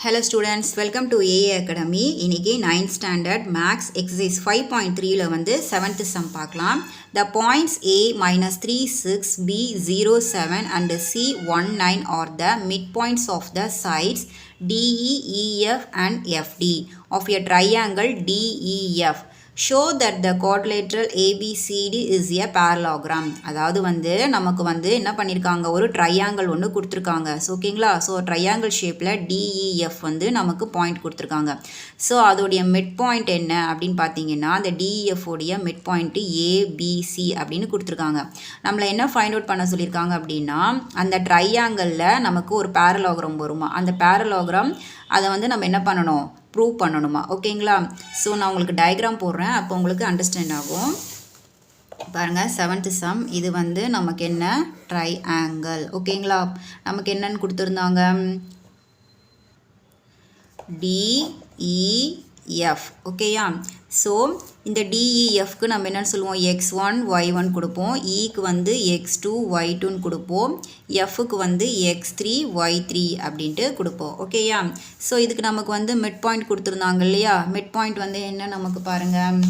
Hello students, welcome to AA Academy. இன்னைக்கு 9th standard max exercise 5.3ல வந்து 7th sum பார்க்கலாம். The points A minus 3, 6, B 0, 7 and C 1, 9 are the midpoints of the sides DE, EF and FD of a triangle DEF. Show that the quadrilateral ABCD is a parallelogram. அதாவது வந்து நமக்கு வந்து என்ன பண்ணியிருக்காங்க, ஒரு triangle ஒன்று கொடுத்துருக்காங்க. ஸோ ஓகேங்களா, ஸோ ட்ரையாங்கிள் ஷேப்பில் DEF வந்து நமக்கு பாயிண்ட் கொடுத்துருக்காங்க. ஸோ அதோடைய மிட் பாயிண்ட் என்ன அப்படின்னு பார்த்தீங்கன்னா, அந்த DEF உடைய மிட் பாயிண்ட்டு ABC அப்படின்னு கொடுத்துருக்காங்க. நம்மளை என்ன ஃபைண்ட் அவுட் பண்ண சொல்லியிருக்காங்க அப்படின்னா, அந்த ட்ரையாங்கிளில் நமக்கு ஒரு parallelogram வருமா, அந்த parallelogram அதை வந்து நம்ம என்ன பண்ணணும், ப்ரூவ் பண்ணணுமா. ஓகேங்களா, ஸோ நான் உங்களுக்கு டயக்ராம் போடுறேன், அப்போ உங்களுக்கு அண்டர்ஸ்டாண்ட் ஆகும். பாருங்கள், 7th sum இது வந்து நமக்கு என்ன, ட்ரையாங்கிள். ஓகேங்களா, நமக்கு என்னன்னு கொடுத்துருந்தாங்க, DEF. ஓகேயா, ஸோ இந்த DEFக்கு நம்ம என்னென்னு சொல்லுவோம், x1 y1 கொடுப்போம், ஈக்கு வந்து x2 y2ன்னு கொடுப்போம், எஃப்க்கு வந்து x3 y3 அப்படின்ட்டு கொடுப்போம். ஓகேயா, ஸோ இதுக்கு நமக்கு வந்து மிட் பாயிண்ட் கொடுத்துருந்தாங்க இல்லையா. மிட் பாயிண்ட் வந்து என்ன நமக்கு பாருங்கள்,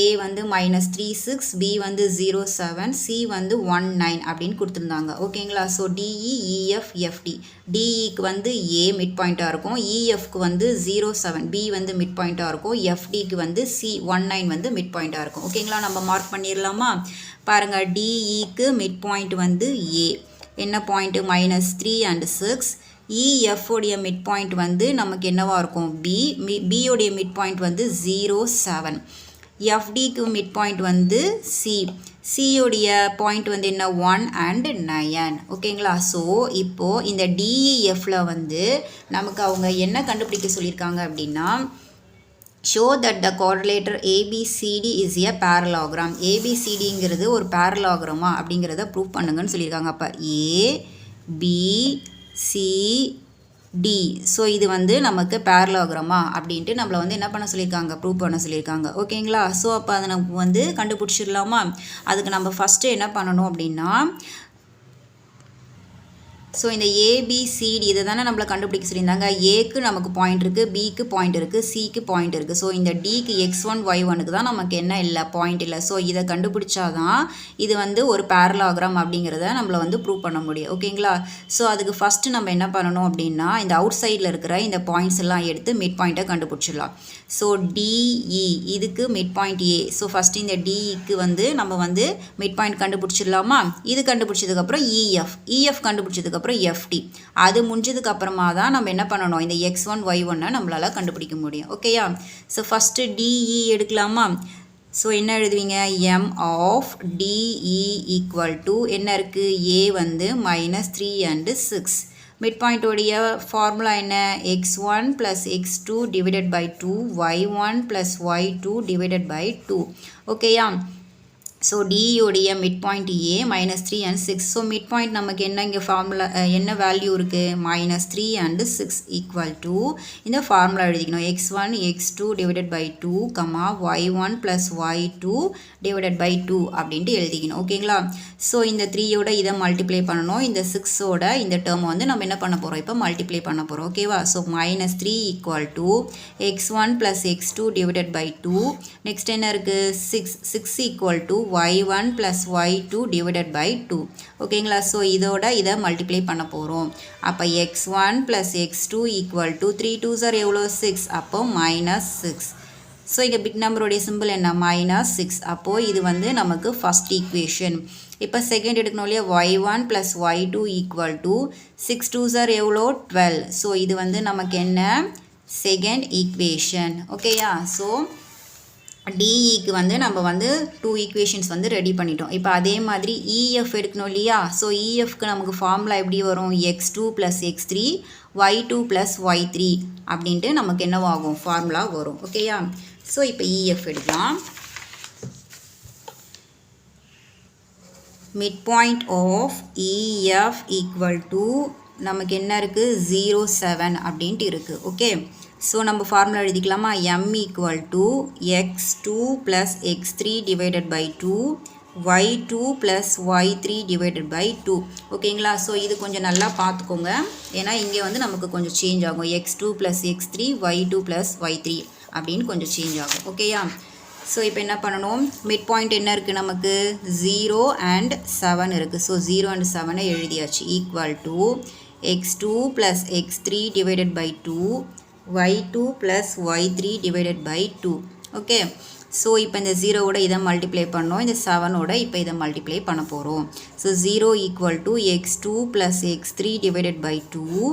A வந்து -3, 6, B வந்து 0, 7, C வந்து 1, 9 அப்படின்னு கொடுத்துருந்தாங்க. ஓகேங்களா, ஸோ DE, EF, FD. DEக்கு வந்து A மிட் பாயிண்ட்டாக இருக்கும், EFக்கு வந்து 0, 7, B வந்து மிட் பாயிண்ட்டாக இருக்கும், FDக்கு வந்து C 1, 9 வந்து மிட் பாயிண்ட்டாக இருக்கும். ஓகேங்களா, நம்ம மார்க் பண்ணிடலாமா. பாருங்கள், DEக்கு மிட் பாயிண்ட் வந்து A என்ன பாயிண்ட்டு, -3 and 6. EF உடைய மிட் பாயிண்ட் வந்து நமக்கு என்னவாக இருக்கும், B உடைய மிட் பாயிண்ட் வந்து 0, 7. FDக்கு மிட் பாயிண்ட் வந்து C உடைய பாயிண்ட் வந்து என்ன, 1 and 9. ஓகேங்களா, ஸோ இப்போது இந்த DEFல வந்து நமக்கு அவங்க என்ன கண்டுபிடிக்க சொல்லியிருக்காங்க அப்படின்னா, show that the quadrilateral ABCD is a parallelogram. ABCDங்கிறது ஒரு parallelogram அப்படிங்கிறத ப்ரூவ் பண்ணுங்கன்னு சொல்லியிருக்காங்க. அப்போ ABCD, ஸோ இது வந்து நமக்கு பேரலோகிராமா அப்படின்ட்டு நம்மளை வந்து என்ன பண்ண சொல்லியிருக்காங்க, ப்ரூவ் பண்ண சொல்லியிருக்காங்க. ஓகேங்களா, ஸோ அப்போ அதை நம்ம வந்து கண்டுபிடிச்சிடலாமா. அதுக்கு நம்ம ஃபஸ்ட்டு என்ன பண்ணணும் அப்படின்னா, ஸோ இந்த ABCD இதை தானே நம்மளை கண்டுபிடிக்க சொல்லியிருந்தாங்க. ஏக்கு நமக்கு பாயிண்ட் இருக்குது, பிக்கு பாயிண்ட் இருக்குது, சிக்கு பாயிண்ட் இருக்குது. ஸோ இந்த டிக்கு x1 y1க்கு தான் நமக்கு என்ன இல்லை, பாயிண்ட் இல்லை. ஸோ இதை கண்டுபிடிச்சாதான் இது வந்து ஒரு பேரலோகிராம் அப்படிங்கிறத நம்மளை வந்து ப்ரூவ் பண்ண முடியும். ஓகேங்களா, ஸோ அதுக்கு ஃபஸ்ட்டு நம்ம என்ன பண்ணணும் அப்படின்னா, இந்த அவுட் சைடில் இருக்கிற இந்த பாயிண்ட்ஸ் எல்லாம் எடுத்து மிட் பாயிண்ட்டை கண்டுபிடிச்சிடலாம். ஸோ DE இதுக்கு mid point A. So first இந்த DEக்கு வந்து நம்ம வந்து மிட் பாயிண்ட் கண்டுபிடிச்சிடலாமா. இது கண்டுபிடிச்சதுக்கப்புறம் EF கண்டுபிடிச்சதுக்கப்புறம் FD, அது முடிஞ்சதுக்கு அப்புறமா தான் நம்ம என்ன பண்ணணும், இந்த x1 y1 நம்மளால கண்டுபிடிக்க முடியும். ஓகேயா, ஸோ ஃபஸ்ட்டு DE எடுக்கலாமா. ஸோ என்ன எழுதுவீங்க, M of DE equal to என்ன இருக்குது, A வந்து -3 and 6. மிட் பாயிண்டோடைய ஃபார்முலா என்ன, x1 + x2 divided by 2, y1 + y2 divided by 2. ஓகேயா, ஸோ டியோடைய mid point A -3 and 6. So mid point நமக்கு என்ன, இங்கே ஃபார்முலா என்ன வேல்யூ இருக்குது, -3 and 6 ஈக்குவல் டு இந்த ஃபார்முலா எழுதிக்கணும், x1 x2 divided by 2, y1 + y2 divided by 2 அப்படின்ட்டு எழுதிக்கணும். ஓகேங்களா, ஸோ இந்த 3யோட இதை மல்டிப்ளை பண்ணணும், இந்த 6ஓட இந்த டேர்மை வந்து நம்ம என்ன பண்ண போகிறோம், இப்போ மல்டிப்ளை பண்ண போகிறோம். ஓகேவா, so -3 equal to x1 + x2 divided by 2. Next என்ன இருக்குது, 6 equal to y1 + y2 divided by 2. ஓகேங்களா, ஸோ இதோட இதை மல்டிப்ளை பண்ண போகிறோம். அப்போ x1 + x2 equal to 3 2s are எவ்வளோ, 6. அப்போ -6. ஸோ இங்கே பிக் நம்பருடைய சிம்பிள் என்ன, -6. அப்போது இது வந்து நமக்கு ஃபஸ்ட் ஈக்குவேஷன். இப்போ செகண்ட் எடுக்கணும் இல்லையா, y1 + y2 equal to 6 2s are எவ்வளோ, 12. ஸோ இது வந்து நமக்கு என்ன, செகண்ட் ஈக்குவேஷன். ஓகேயா, ஸோ DEக்கு வந்து நம்ம வந்து 2 ஈக்குவேஷன்ஸ் வந்து ரெடி பண்ணிட்டோம். இப்போ அதே மாதிரி EF எடுக்கணும் இல்லையா. ஸோ EFக்கு நமக்கு ஃபார்முலா எப்படி வரும், x2 + x3 y2 + y3 அப்படின்ட்டு நமக்கு என்னவாகும், ஃபார்முலா வரும். ஓகேயா, ஸோ இப்போ EF எடுக்கலாம். Mid point of EF equal to நமக்கு என்ன இருக்குது, 0, 7 அப்படின்ட்டு இருக்குது. ஓகே, ஸோ நம்ம ஃபார்முலா எழுதிக்கலாமா, M equal to x2 + x3 divided by 2 y2 plus y3 divided by 2 ஓகேங்களா. ஸோ இது கொஞ்சம் நல்லா பார்த்துக்கோங்க, ஏன்னா இங்கே வந்து நமக்கு கொஞ்சம் சேஞ்ச் ஆகும். x2 plus x3 y2 plus y3 அப்படின்னு கொஞ்சம் சேஞ்ச் ஆகும். ஓகேயா. ஸோ இப்போ என்ன பண்ணணும், மிட் பாயிண்ட் என்ன இருக்குது நமக்கு 0 and 7 இருக்குது. ஸோ 0 and 7 எழுதியாச்சு. Equal to x2 plus x3 divided by 2 y2 plus y3 divided by 2. Okay. So இப்போ இந்த 0வோட இதை மல்டிப்ளை பண்ணோம், இந்த 7ஓட இப்போ இதை மல்டிப்ளை பண்ண போகிறோம். So 0 equal to x2 plus x3 divided by 2,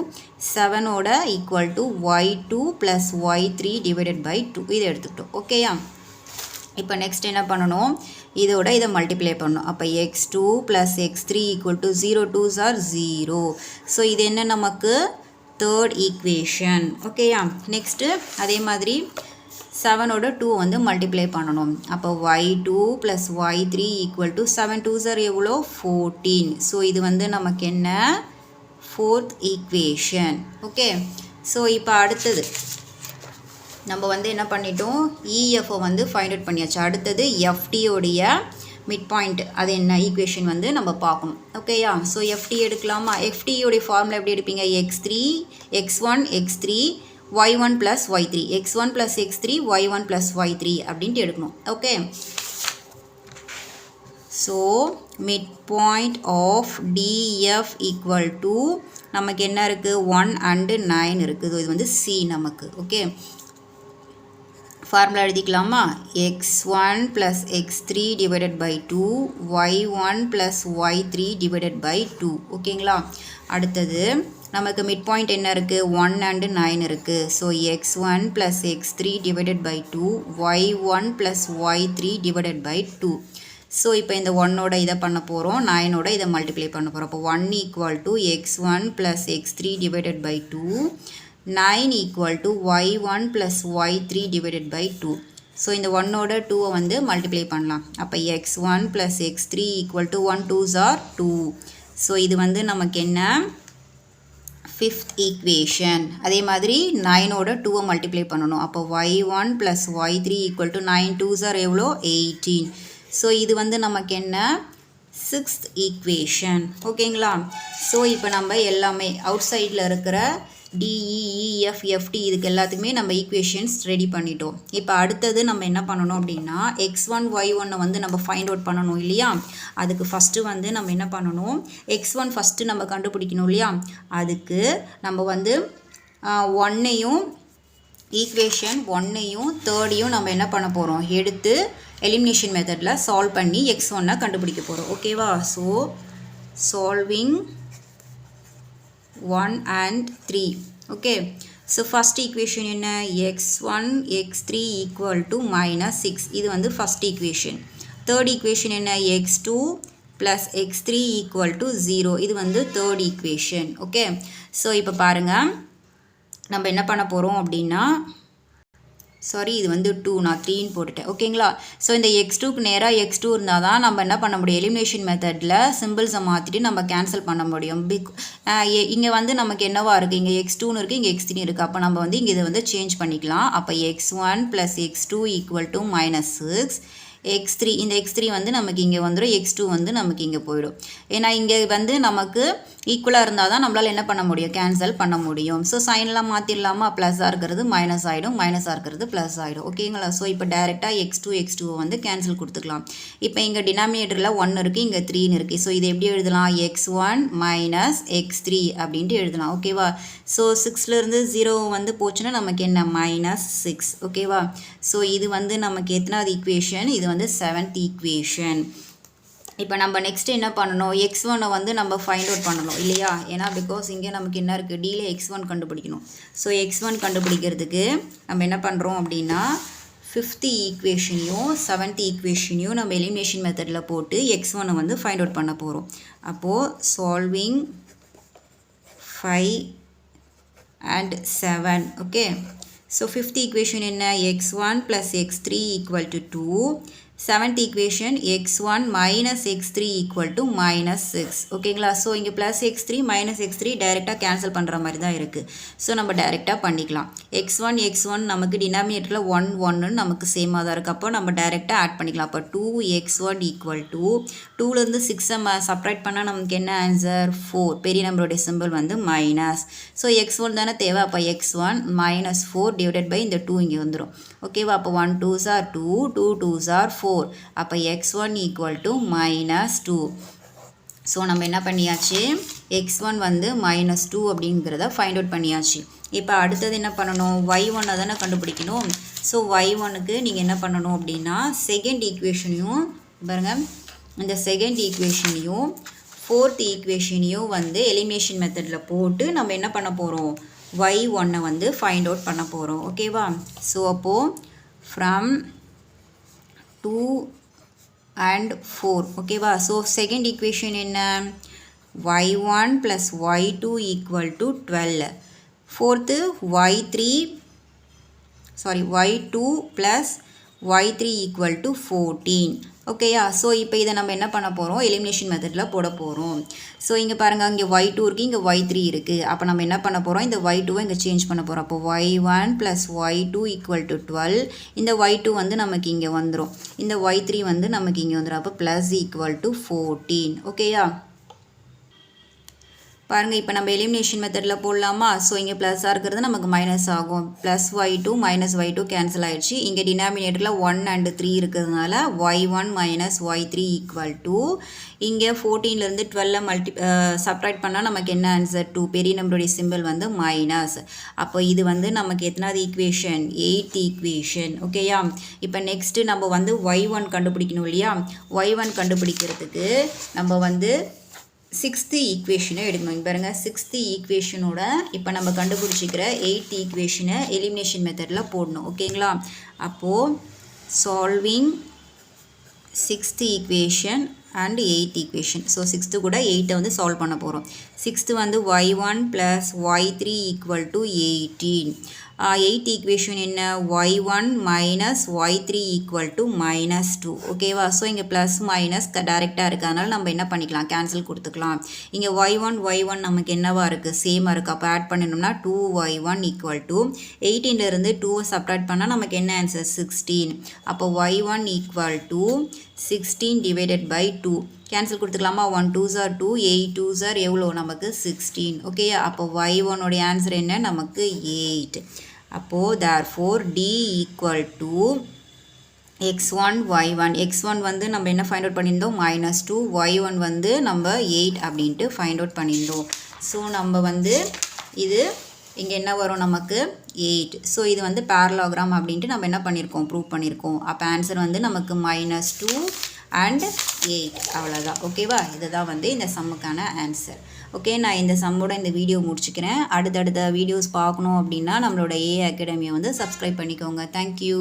7ஓட equal to y2 plus y3 divided by 2 இதை எடுத்துக்கிட்டோம். ஓகேயா. இப்போ நெக்ஸ்ட் என்ன பண்ணணும், இதோட இதை மல்டிப்ளை பண்ணணும். அப்போ x2 plus x3 equal to 0 2s are 0. So இது என்ன நமக்கு தேர்ட் ஈக்குவேஷன். ஓகேயா. நெக்ஸ்ட்டு அதே மாதிரி 7ஓட 2 வந்து மல்டிப்ளை பண்ணணும். அப்போ y2 plus y3 equal to 7 2s are எவ்வளோ 14. ஸோ இது வந்து நமக்கு என்ன ஃபோர்த் ஈக்குவேஷன். ஓகே. ஸோ இப்போ அடுத்தது நம்ம வந்து என்ன பண்ணிட்டோம், இஎஃப்ஓ வந்து ஃபைண்ட் அவுட் பண்ணியாச்சு. அடுத்தது எஃப்டியோடைய மிட் பாயிண்ட் அது என்ன ஈக்குவேஷன் வந்து நம்ம பார்க்கணும். ஓகேயா. ஸோ எஃப்டி எடுக்கலாமா. எஃப்டியோடைய ஃபார்முலா எப்படி எடுப்பீங்க, x3 x1 x3 y1 plus y3 x1 plus x3 y1 plus y3 அப்படின்ட்டு எடுக்கணும். Okay. So mid point of DF equal to நமக்கு என்ன இருக்குது 1 and 9 இருக்குது. இது வந்து சி நமக்கு. ஓகே. ஃபார்முலா எழுதிக்கலாமா, x1 plus x3 divided by 2 y1 plus y3 divided by 2. ஓகேங்களா. அடுத்தது நமக்கு மிட் பாயிண்ட் என்ன இருக்குது 1 and 9 இருக்குது. So x1 plus x3 divided by 2 y1 plus y3 divided by 2. So இப்போ இந்த 1ஓட இதை பண்ண போகிறோம், 9ஓட இதை மல்டிப்ளை பண்ண போகிறோம். அப்போ 1 equal to x1 plus x3 divided by 2, 9 equal to y1 plus y3 divided by 2. So இந்த 1ஓட 2வை வந்து மல்டிப்ளை பண்ணலாம். அப்போ x1 plus x3 equal to 1 2s are 2. So இது வந்து நமக்கு என்ன ஃபிஃப்த் ஈக்குவேஷன். அதே மாதிரி 9ஓட 2வை மல்டிப்ளை பண்ணணும். அப்போ y1 plus y3 equal to 9 2s are எவ்வளோ 18. ஸோ இது வந்து நமக்கு என்ன சிக்ஸ்த் ஈக்குவேஷன். ஓகேங்களா. ஸோ இப்போ நம்ம எல்லாமே அவுட் சைடில் இருக்கிற டிஇஇஎஃப்எஃப்டி இதுக்கு எல்லாத்துக்குமே நம்ம ஈக்குவேஷன்ஸ் ரெடி பண்ணிட்டோம். இப்போ அடுத்தது நம்ம என்ன பண்ணணும் அப்படின்னா x1 y1 வந்து நம்ம ஃபைண்ட் அவுட் பண்ணணும் இல்லையா. அதுக்கு ஃபஸ்ட்டு வந்து நம்ம என்ன பண்ணணும், x1 ஃபஸ்ட்டு நம்ம கண்டுபிடிக்கணும் இல்லையா. அதுக்கு நம்ம வந்து 1ஐயும் ஈக்குவேஷன் 1ஐயும் 3ஐயும் நம்ம என்ன பண்ண போகிறோம், எடுத்து எலிமினேஷன் மெத்தடில் சால்வ் பண்ணி x1 கண்டுபிடிக்க போகிறோம். ஓகேவா. So solving 1 and 3. Okay. So first equation என்ன, x1 x3 ஈக்குவல் டு -6. இது வந்து ஃபஸ்ட் ஈக்குவேஷன். தேர்ட் ஈக்குவேஷன் என்ன, x2 plus x3 equal to 0. இது வந்து தேர்ட் ஈக்குவேஷன். ஓகே. ஸோ இப்போ பாருங்கள், நம்ம என்ன பண்ண போகிறோம் அப்படின்னா, சாரி இது வந்து 2 நான் 3ன்னு போட்டுட்டேன். ஓகேங்களா. ஸோ இந்த x2க்கு நேராக x2 இருந்தால் தான் நம்ம என்ன பண்ண முடியும், எலிமினேஷன் மெத்தடில் சிம்பிள்ஸை மாற்றிட்டு நம்ம கேன்சல் பண்ண முடியும். இங்கே வந்து நமக்கு என்னவா இருக்குது, இங்கே x2ன்னு இருக்குது, இங்கே x3 இருக்குது. அப்போ நம்ம வந்து இங்கே இதை வந்து சேஞ்ச் பண்ணிக்கலாம். அப்போ x1 plus x2 equal to -6. x3 இந்த x3 வந்து நமக்கு இங்கே வந்துடும், x2 வந்து நமக்கு இங்கே போயிடும். ஏன்னா இங்கே வந்து நமக்கு ஈக்குவலாக இருந்தால் தான் நம்மளால் என்ன பண்ண முடியும், கேன்சல் பண்ண முடியும். ஸோ சைன்லாம் மாற்றிடலாமா, ப்ளஸ்ஸாக இருக்கிறது மைனஸ் ஆகிடும், மைனஸாக இருக்கிறது ப்ளஸ் ஆகிடும். ஓகேங்களா. ஸோ இப்போ டேரெக்டாக x2 வந்து கேன்சல் கொடுத்துக்கலாம். இப்போ இங்கே டினாமினேட்டரில் 1 இருக்குது, இங்கே 3ன்னு இருக்குது. ஸோ இதை எப்படி எழுதலாம், x1 மைனஸ் x3 அப்படின்ட்டு எழுதலாம். ஓகேவா. ஸோ 6லேருந்து 0 வந்து போச்சுன்னா நமக்கு என்ன -6. ஓகேவா. ஸோ இது வந்து நமக்கு எத்தனாவது ஈக்குவேஷன், இது வந்து 7th ஈக்குவேஷன். இப்போ நம்ம நெக்ஸ்ட் என்ன பண்ணணும், x1 வந்து நம்ம ஃபைண்ட் அவுட் பண்ணணும் இல்லையா. ஏன்னா பிகாஸ் இங்கே நமக்கு என்ன இருக்குது, டியில் x1 கண்டுபிடிக்கணும். ஸோ x1 கண்டுபிடிக்கிறதுக்கு நம்ம என்ன பண்ணுறோம் அப்படின்னா, 5th ஈக்குவேஷனையும் 7th ஈக்குவேஷனையும் நம்ம எலிமினேஷன் மெத்தடில் போட்டு x1 வந்து ஃபைண்ட் அவுட் பண்ண போகிறோம். அப்போது solving 5 and 7. Okay. So 5th equation என்ன, x1 plus x3 equal to 2, seventh equation x1 minus x3 equal to minus 6 ஓகேங்களா. ஸோ இங்கே ப்ளஸ் x3 மைனஸ் x3 டைரெக்டாக கேன்சல் பண்ணுற மாதிரி தான் இருக்குது. ஸோ நம்ம டைரெக்டாக பண்ணிக்கலாம். x1 நமக்கு டினாமினேட்டரில் 1 1 நமக்கு சேமாக தான் இருக்குது. அப்போ நம்ம டைரெக்டாக ஆட் பண்ணிக்கலாம். அப்போ 2x1 ஈக்குவல் டு 2லேருந்து 6 சப்ராக்ட் பண்ணால் நமக்கு என்ன ஆன்சர் 4. பெரிய நம்பருடைய சிம்பிள் வந்து மைனஸ். ஸோ x1 தானே தேவை. அப்போ x1 மைனஸ் 4 டிவைடட் பை இந்த 2 இங்கே வந்துடும். ஓகேவா. அப்போ 1 2s are 2 2 2s are 4. அப்போ x1 equal to minus 2. So நம்ம என்ன பண்ணியாச்சு, x1 வந்து மைனஸ் 2 அப்படிங்கிறத ஃபைண்ட் அவுட் பண்ணியாச்சு. இப்போ அடுத்தது என்ன பண்ணணும், y1 தானே கண்டுபிடிக்கணும். ஸோ y1க்கு நீங்கள் என்ன பண்ணணும் அப்படின்னா செகண்ட் ஈக்குவேஷனையும் பாருங்கள், இந்த செகண்ட் ஈக்குவேஷனையும் ஃபோர்த் ஈக்குவேஷனையும் வந்து எலிமினேஷன் மெத்தடில் போட்டு நம்ம என்ன பண்ண போகிறோம், y1 வந்து ஃபைண்ட் அவுட் பண்ண போகிறோம். ஓகேவா. ஸோ அப்போது ஃப்ரம் 2 and 4 ஓகேவா. ஸோ செகண்ட் ஈக்குவேஷன் என்ன, y1 + y2 equal to 12. Fourth y2 + y3 equal to 14. ஓகேயா. ஸோ இப்போ இதை நம்ம என்ன பண்ண போகிறோம், எலிமினேஷன் மெத்தடில் போட போகிறோம். ஸோ இங்கே பாருங்கள், இங்கே y2 இருக்குது, இங்கே y3 இருக்குது. அப்போ நம்ம என்ன பண்ண போகிறோம், இந்த y2வை இங்கே சேஞ்ச் பண்ண போகிறோம். அப்போ y1 + y2 ஈக்குவல் டு 12. இந்த y2 வந்து நமக்கு இங்கே வந்துடும், இந்த y3 வந்து நமக்கு இங்கே வந்துடும். அப்போ ப்ளஸ் ஈக்குவல் டு 14. ஓகேயா. பாருங்கள், இப்போ நம்ம எலிமினேஷன் மெத்தடில் போடலாமா. ஸோ இங்கே ப்ளஸ்ஸாக இருக்கிறது நமக்கு மைனஸ் ஆகும். Plus y2 minus y2 cancel ஆகிடுச்சு. இங்கே டினாமினேட்டரில் 1 and 3 இருக்கிறதுனால y1 minus y3 equal to இங்கே 14லேருந்து 12 சப்ராக்ட் பண்ணால் நமக்கு என்ன ஆன்சர் 2. பெரிய நம்பருடைய சிம்பிள் வந்து மைனஸ். அப்போ இது வந்து நமக்கு எத்தனாவது ஈக்குவேஷன், 8th ஈக்குவேஷன். ஓகேயா. இப்போ நெக்ஸ்ட்டு நம்ம வந்து y1 கண்டுபிடிக்கணும் இல்லையா. y1 கண்டுபிடிக்கிறதுக்கு நம்ம வந்து 6th ஈக்குவேஷனை எடுக்கணும். இங்கே பாருங்கள், 6th ஈக்குவேஷனோட இப்போ நம்ம கண்டுபிடிச்சிக்கிற 8th ஈக்குவேஷனை எலிமினேஷன் மெத்தடில் போடணும். ஓகேங்களா. அப்போது solving 6th equation and 8th equation. So 6th கூட 8 வந்து சால்வ் பண்ண போகிறோம். 6th வந்து y1 + y3 equal to 18. 8th equation என்ன, y1 minus y3 equal to minus 2. ஓகேவா. ஸோ இங்கே ப்ளஸ் மைனஸ் டைரெக்டாக இருக்குது, அதனால் நம்ம என்ன பண்ணிக்கலாம், கேன்சல் கொடுத்துக்கலாம். இங்கே y1 நமக்கு என்னவா இருக்குது, சேமாக இருக்குது. அப்போ ஆட் பண்ணினோம்னா 2y1 ஈக்குவல் டு 18லேருந்து 2 சப்ராக்ட் பண்ணால் நமக்கு என்ன ஆன்சர் 16. அப்போ y1 equal to 16 divided by 2 cancel கொடுத்துக்கலாமா. 1 2s are 2, 8 2s are எவ்வளோ நமக்கு 16. ஓகே. அப்போ y1 உடைய ஆன்சர் என்ன, நமக்கு 8. அப்போது therefore D equal to x1 y1. x1 வந்து நம்ம என்ன ஃபைண்ட் அவுட் பண்ணியிருந்தோம், -2. y1 வந்து நம்ம 8 அப்படின்ட்டு ஃபைண்ட் அவுட் பண்ணியிருந்தோம். ஸோ நம்ம வந்து இது இங்கே என்ன வரும் நமக்கு 8. ஸோ இது வந்து பேரலோகிராம் அப்படின்ட்டு நம்ம என்ன பண்ணியிருக்கோம், ப்ரூவ் பண்ணியிருக்கோம். அப்போ ஆன்சர் வந்து நமக்கு -2 and 8 அவ்வளோதான். ஓகேவா. இதுதான் வந்து இந்த சம்முக்கான ஆன்சர். ஓகே, நான் இந்த சம்மோட இந்த வீடியோ முடிச்சுக்கிறேன். அடுத்தடுத்த வீடியோஸ் பார்க்கணும் அப்படின்னா நம்மளோட ஏ அகாடமியை வந்து சப்ஸ்கிரைப் பண்ணிக்கோங்க. தேங்க்யூ.